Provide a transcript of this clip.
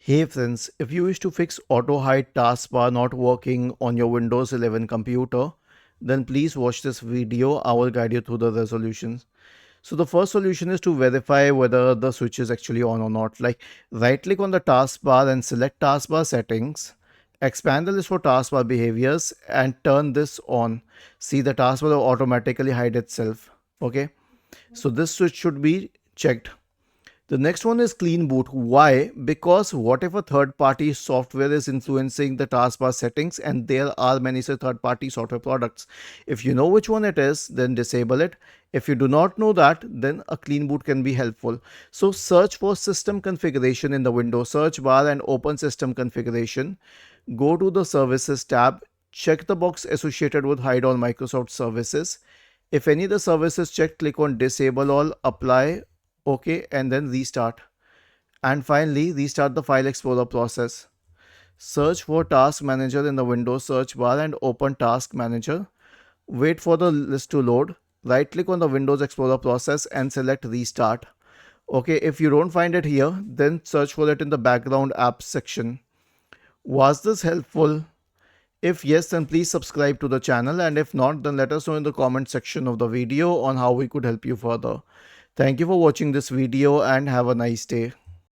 Hey friends, if you wish to fix auto hide taskbar not working on your Windows 11 computer, then please watch this video. I will guide you through the resolutions. So the first solution is to verify whether the switch is actually on or not. Like right click on the taskbar and select taskbar settings. Expand the list for taskbar behaviors and turn this on. See, the taskbar will automatically hide itself. Okay. So this switch should be checked. The next one is clean boot. Why? Because whatever third party software is influencing the taskbar settings, and there are many such third party software products. If you know which one it is, then disable it. If you do not know that, then a clean boot can be helpful. So search for system configuration in the Windows search bar and open system configuration. Go to the services tab. Check the box associated with hide all Microsoft services. If any of the services checked, click on disable all, apply, OK, and then restart. And finally, restart the file explorer process. Search for task manager in the Windows search bar and open task manager. Wait for the list to load. Right click on the Windows Explorer process and select restart. Okay, if you don't find it here, then search for it in the background apps section. Was this helpful? If yes, then please subscribe to the channel, and if not, then let us know in the comment section of the video on how we could help you further. Thank you for watching this video and have a nice day.